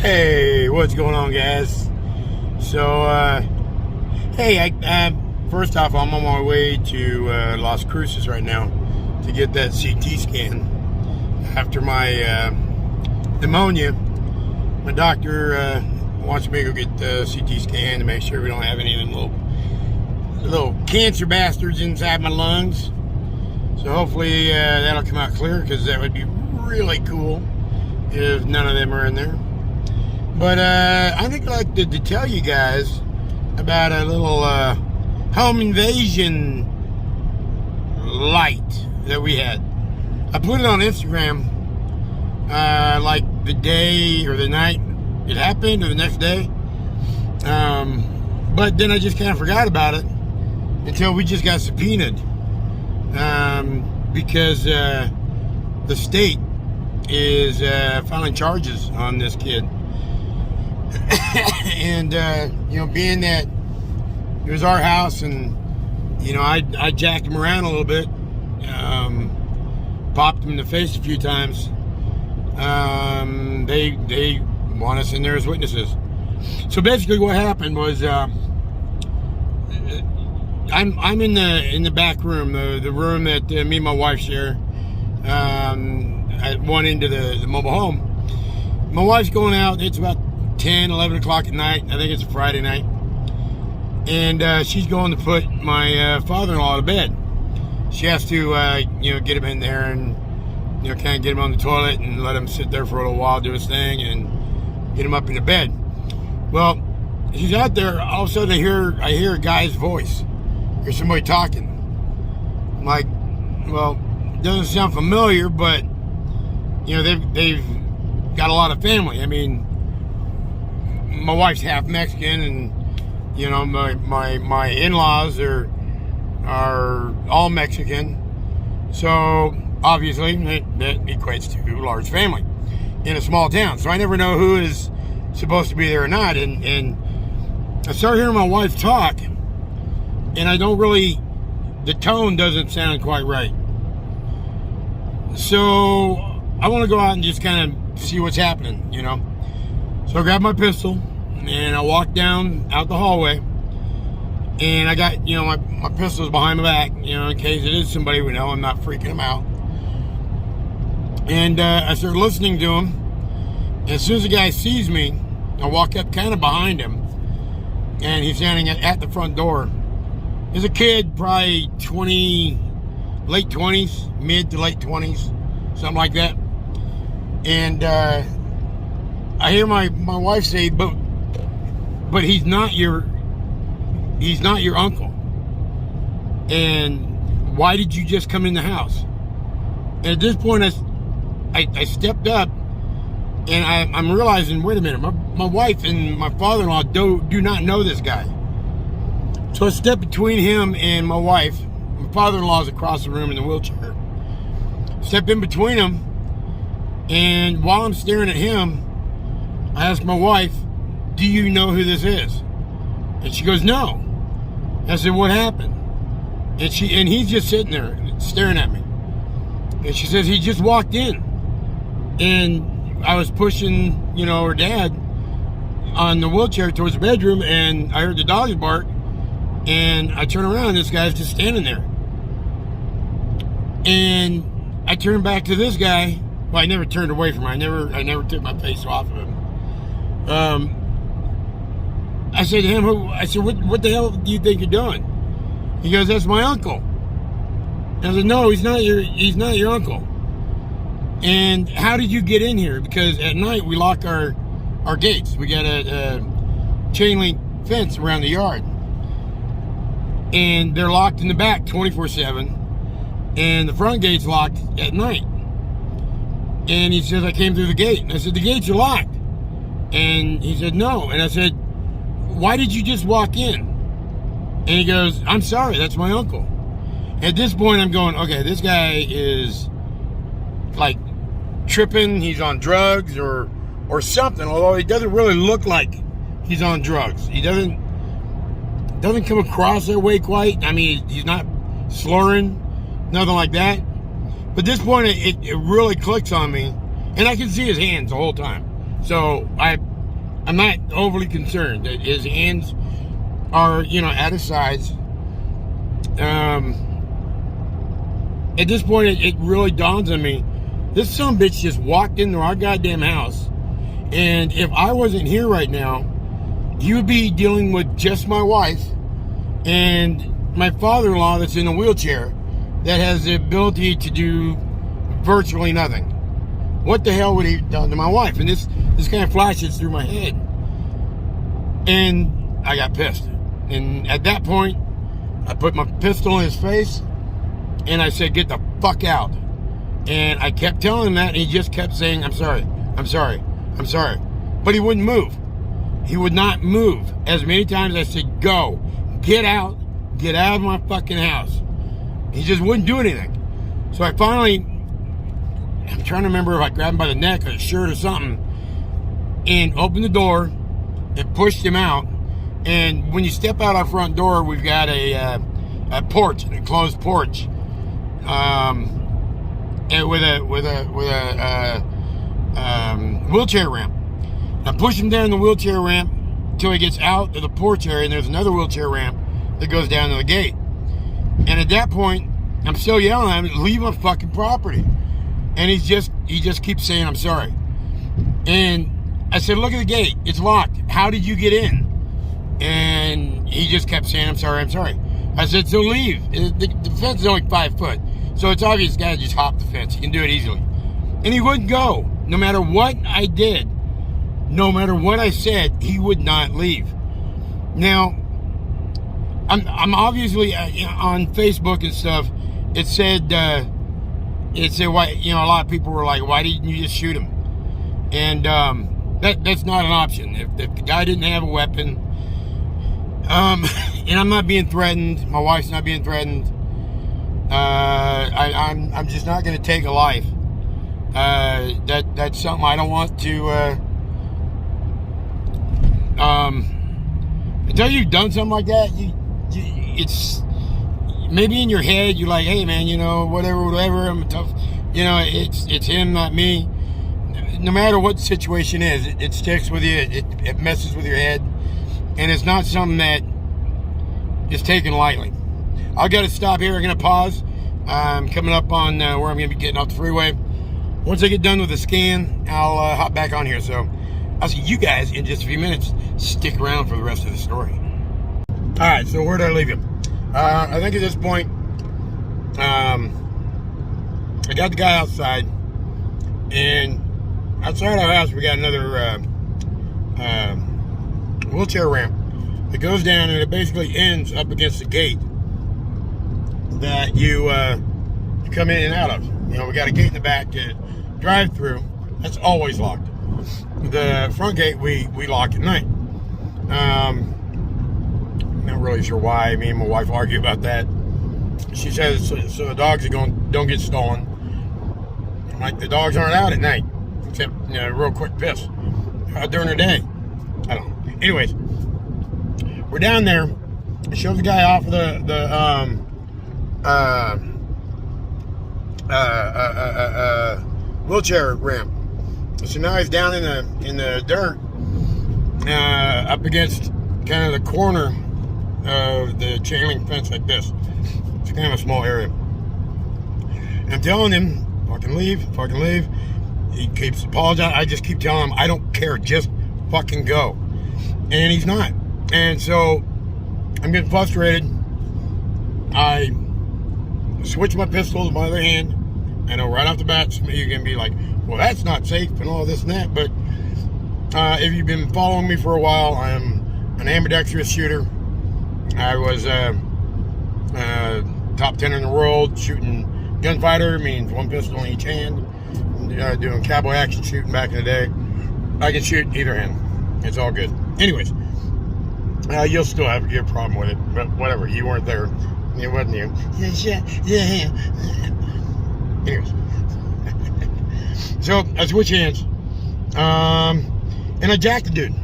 Hey, what's going on, guys? So, hey, first off, I'm on my way to Las Cruces right now to get that CT scan after my pneumonia. My doctor wants me to go get the CT scan to make sure we don't have any of them little cancer bastards inside my lungs. So hopefully that'll come out clear, because that would be really cool if none of them are in there. But I think I'd like to tell you guys about a little home invasion light that we had. I put it on Instagram like the day or the night it happened, or the next day. But then I just kind of forgot about it until we just got subpoenaed, because the state is filing charges on this kid. And being that it was our house, and I jacked him around a little bit, popped him in the face a few times. They want us in there as witnesses. So basically, what happened was, I'm in the back room, the room that me and my wife share, at one end of the mobile home. My wife's going out. It's about 10, 11 o'clock at night. I think it's a Friday night. And she's going to put my father-in-law to bed. She has to, get him in there and, kind of get him on the toilet and let him sit there for a little while, do his thing, and get him up into bed. Well, he's out there. All of a sudden, I hear a guy's voice. Here's somebody talking. I'm like, well, it doesn't sound familiar, but, they've got a lot of family. I mean, my wife's half Mexican, and my in-laws are all Mexican, so obviously that equates to a large family in a small town. So I never know who is supposed to be there or not, and I start hearing my wife talk, and the tone doesn't sound quite right. So I want to go out and just kind of see what's happening, So I grabbed my pistol, and I walked down out the hallway, and I got, my pistol's behind my back, in case it is somebody we know. I'm not freaking them out. And I started listening to him. And as soon as the guy sees me, I walk up kind of behind him, and he's standing at the front door. There's a kid, probably late 20s, mid to late 20s, something like that. And I hear my wife say, but he's not your uncle. And why did you just come in the house? And at this point, I stepped up, and I'm realizing, wait a minute, my wife and my father-in-law do not know this guy. So I stepped between him and my wife. My father-in-law's across the room in the wheelchair. Stepped in between them, and while I'm staring at him, I asked my wife, do you know who this is? And she goes, no. I said, what happened? And he's just sitting there staring at me. And she says, he just walked in. And I was pushing, her dad on the wheelchair towards the bedroom, and I heard the dogs bark, and I turn around, and this guy's just standing there. And I turned back to this guy. Well, I never turned away from him. I never took my face off of him. I said to him, what the hell do you think you're doing? He goes, that's my uncle. And I said, no, he's not your uncle. And how did you get in here? Because at night we lock our gates. We got a chain link fence around the yard, and they're locked in the back 24/7, and the front gate's locked at night. And he says, I came through the gate. And I said, the gates are locked. And he said, no. And I said, why did you just walk in? And he goes, I'm sorry, that's my uncle. At this point, I'm going, okay, this guy is like tripping. He's on drugs or something, although he doesn't really look like he's on drugs. He doesn't come across that way quite. I mean, he's not slurring, nothing like that. But at this point, it really clicks on me, and I can see his hands the whole time. So I I'm not overly concerned. His hands are, at his sides. At this point, it really dawns on me, this son of a bitch just walked into our goddamn house, and if I wasn't here right now, he would be dealing with just my wife and my father-in-law that's in a wheelchair that has the ability to do virtually nothing. What the hell would he have done to my wife? And this kind of flashes through my head. And I got pissed. And at that point, I put my pistol in his face and I said, get the fuck out. And I kept telling him that, and he just kept saying, I'm sorry, I'm sorry, I'm sorry. But he wouldn't move. He would not move. As many times as I said, go, get out of my fucking house. He just wouldn't do anything. So I finally, I'm trying to remember if I grabbed him by the neck or the shirt or something, and opened the door and pushed him out. And when you step out our front door, we've got a porch, an enclosed porch, and with a wheelchair ramp. I push him down the wheelchair ramp till he gets out of the porch area, and there's another wheelchair ramp that goes down to the gate. And at that point, I'm still yelling at him, leave my fucking property. And he just keeps saying, I'm sorry. And I said, look at the gate, it's locked. How did you get in? And he just kept saying, I'm sorry, I'm sorry. I said, so leave. The fence is only 5 foot. So it's obvious this guy just hopped the fence. He can do it easily. And he wouldn't go. No matter what I did, no matter what I said, he would not leave. Now, I'm obviously on Facebook and stuff. It said why, a lot of people were like, why didn't you just shoot him? And that's not an option. If the guy didn't have a weapon, and I'm not being threatened, my wife's not being threatened, I'm just not going to take a life. That's something I don't want to. Until you've done something like that, it's maybe in your head you're like, hey man, whatever, I'm tough. It's him, not me. No matter what the situation is, it sticks with you. It messes with your head, and it's not something that is taken lightly. I've got to stop here. I'm going to pause. I'm coming up on where I'm going to be getting off the freeway. Once I get done with the scan, I'll hop back on here. So I'll see you guys in just a few minutes. Stick around for the rest of the story. All right, so where did I leave you? I think at this point, I got the guy outside, and outside our house we got another wheelchair ramp that goes down, and it basically ends up against the gate that you come in and out of. We got a gate in the back to drive through. That's always locked. The front gate we lock at night. Not really sure why. Me and my wife argue about that. She says so the dogs don't get stolen. I'm like, the dogs aren't out at night, except real quick piss during the day. I don't know. Anyways, we're down there. I showed the guy off of the wheelchair ramp. So now he's down in the dirt, up against kind of the corner of the chain link fence like this. It's kind of a small area. And I'm telling him, fucking leave. He keeps apologizing. I just keep telling him, I don't care, just fucking go. And he's not. And so I'm getting frustrated. I switch my pistol to my other hand. I know right off the bat, some of you are going to be like, well, that's not safe and all this and that. But if you've been following me for a while, I'm an ambidextrous shooter. I was top 10 in the world shooting gunfighter, means one pistol in each hand. Doing cowboy action shooting back in the day. I can shoot either hand. It's all good. Anyways, you'll still have your problem with it, but whatever. You weren't there. It wasn't you. Yeah. Anyways. So I switch hands. And I jacked the dude.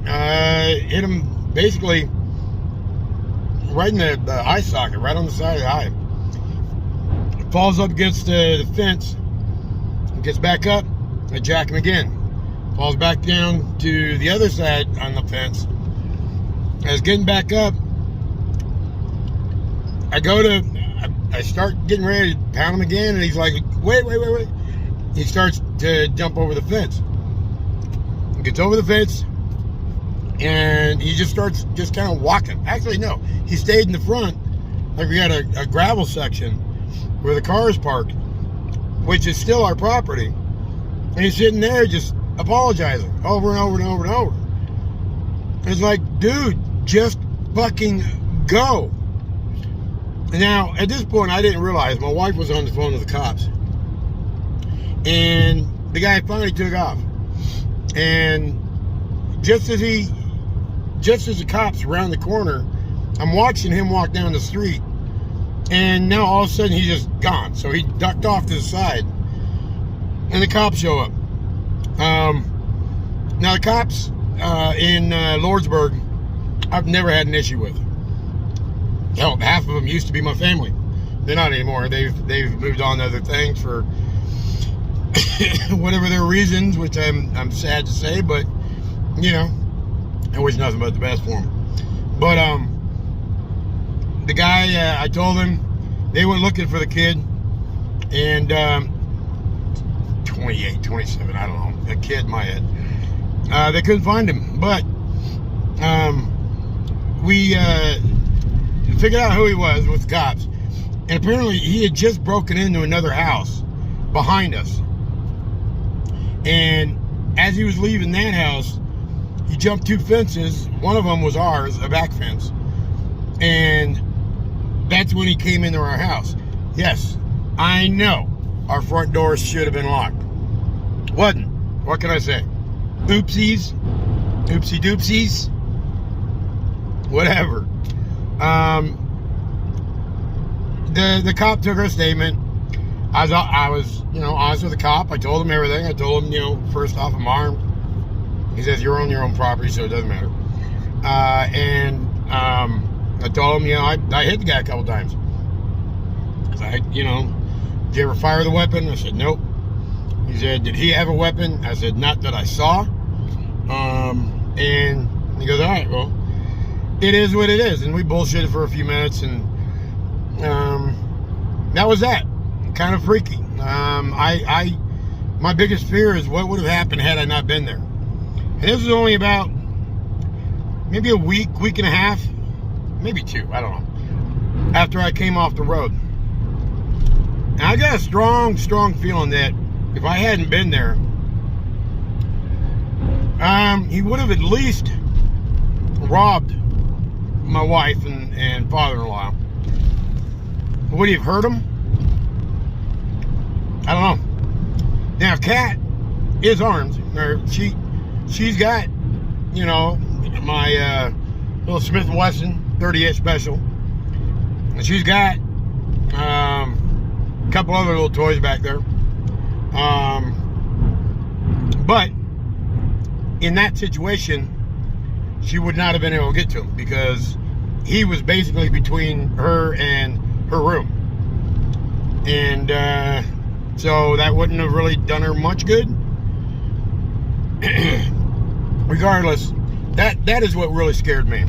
Hit him basically right in the eye socket, right on the side of the eye. Falls up against the fence, gets back up, I jack him again. falls back down to the other side on the fence. As I was getting back up, I start getting ready to pound him again, and he's like, wait. He starts to jump over the fence. He gets over the fence, and he just starts kind of walking. Actually, no, he stayed in the front. Like, we got a gravel section where the car is parked, which is still our property. And he's sitting there just apologizing over and over and over and over. And it's like, dude, just fucking go. Now, at this point, I didn't realize my wife was on the phone with the cops. And the guy finally took off. And just as the cops around the corner, I'm watching him walk down the street. And now all of a sudden he's just gone. So he ducked off to the side. And the cops show up. Now the cops in Lordsburg, I've never had an issue with. Hell, half of them used to be my family. They're not anymore. They've moved on to other things for whatever their reasons, which I'm sad to say, but you know, I wish nothing but the best for them. But the guy, I told him they went looking for the kid, and 28, 27, I don't know, a kid in my head. They couldn't find him, but we figured out who he was with the cops. And apparently he had just broken into another house behind us. And as he was leaving that house, he jumped 2 fences. One of them was ours, a back fence. And that's when he came into our house. Yes, I know our front doors should have been locked. Wasn't. What can I say? Oopsies. Oopsie doopsies. Whatever. The cop took our statement. I was, you know, honest with the cop. I told him everything. I told him, you know, first off, I'm armed. He says, you're on your own property, so it doesn't matter. I told him, you know, I hit the guy a couple times. You know, did you ever fire the weapon? I said, nope. He said, did he have a weapon? I said, not that I saw. And he goes, all right, well, it is what it is. And we bullshitted for a few minutes, and that was that. Kind of freaky. My biggest fear is what would have happened had I not been there. And this was only about maybe a week and a half, maybe 2, I don't know, after I came off the road. And I got a strong feeling that if I hadn't been there, he would have at least robbed my wife and father-in-law. Would he have hurt him? I don't know. Now, Kat is armed. Or she's got, you know, my little Smith & Wesson 38 special. And she's got a couple other little toys back there. But in that situation, she would not have been able to get to him because he was basically between her and her room. And so that wouldn't have really done her much good. Regardless, that is what really scared me.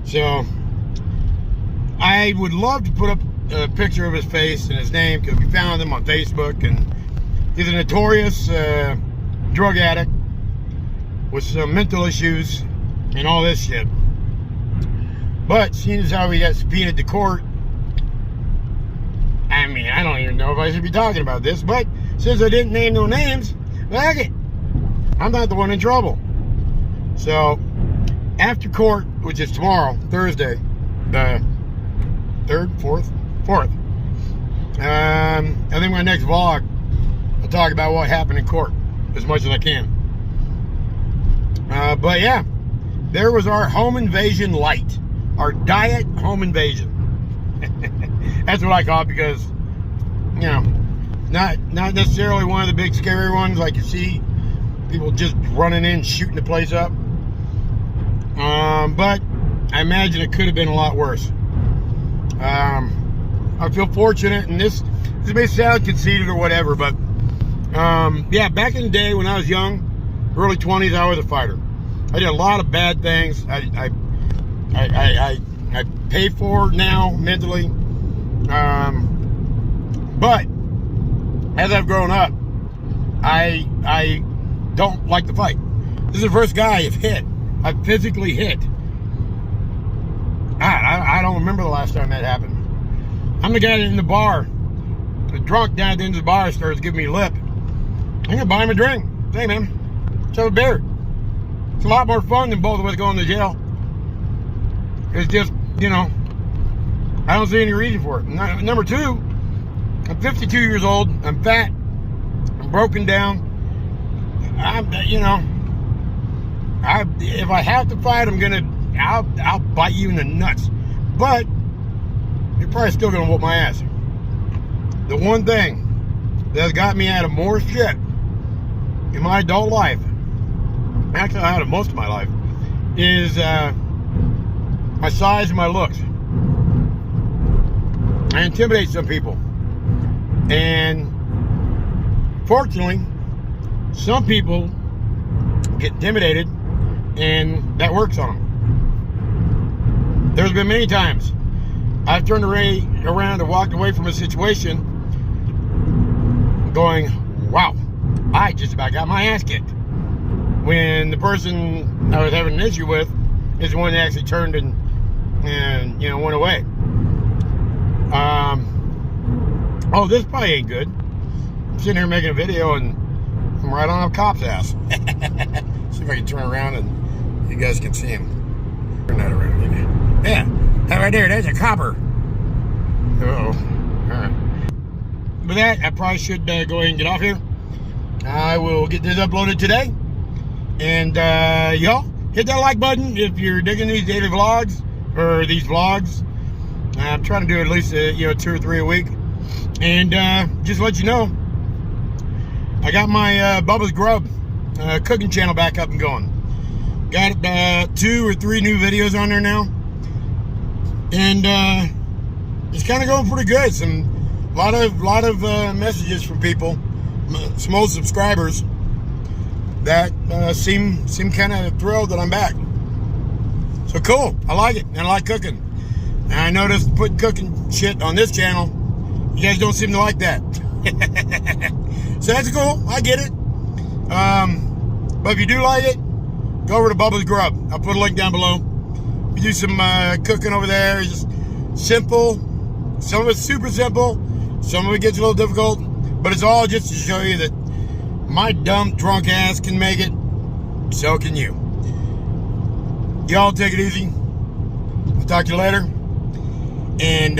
So I would love to put up a picture of his face and his name, because we found him on Facebook, and he's a notorious drug addict with some mental issues and all this shit. But seeing as how he got subpoenaed to court, I mean, I don't even know if I should be talking about this, but since I didn't name no names, fuck it, I'm not the one in trouble. So after court, which is tomorrow, Thursday, the 3rd, 4th, I think my next vlog, I'll talk about what happened in court as much as I can. But yeah, there was our home invasion light, our diet home invasion. That's what I call it, because, you know, not necessarily one of the big scary ones like you see people just running in, shooting the place up. But I imagine it could have been a lot worse. I feel fortunate, and this may sound conceited or whatever, but yeah, back in the day when I was young, early 20s, I was a fighter. I did a lot of bad things. I pay for it now mentally. But as I've grown up, I don't like to fight. This is the first guy I've hit. I've physically hit. I don't remember the last time that happened. I'm the guy in the bar, the drunk down at the end of the bar starts giving me lip. I'm gonna buy him a drink. Hey man, let's have a beer. It's a lot more fun than both of us going to jail. It's just, you know, I don't see any reason for it. Number two, I'm 52 years old. I'm fat. I'm broken down. If I have to fight, I'll bite you in the nuts. But you're probably still gonna whoop my ass. The one thing that's got me out of more shit in my adult life, actually out of most of my life, is my size and my looks. I intimidate some people, and fortunately, some people get intimidated, and that works on them. There's been many times I've turned around and walked away from a situation going, wow, I just about got my ass kicked. When the person I was having an issue with is the one that actually turned and went away. Oh, this probably ain't good. I'm sitting here making a video and I'm right on a cop's ass. See if I can turn around and you guys can see him. Turn that around. Yeah, that right there, that's a copper. Uh-oh. Alright. With that, I probably should go ahead and get off here. I will get this uploaded today. And y'all, hit that like button if you're digging these daily vlogs, or these vlogs. I'm trying to do at least 2 or 3 a week. And just let you know, I got my Bubba's Grub cooking channel back up and going. Got 2 or 3 new videos on there now. And it's kind of going pretty good. A lot of messages from people, some old subscribers that seem kind of thrilled that I'm back. So cool. I like it, and I like cooking. And I noticed putting cooking shit on this channel, you guys don't seem to like that. So that's cool. I get it. But if you do like it, go over to Bubba's Grub. I'll put a link down below. We do some cooking over there. It's just simple. Some of it's super simple. Some of it gets a little difficult. But it's all just to show you that my dumb, drunk ass can make it. So can you. Y'all take it easy. I'll talk to you later. And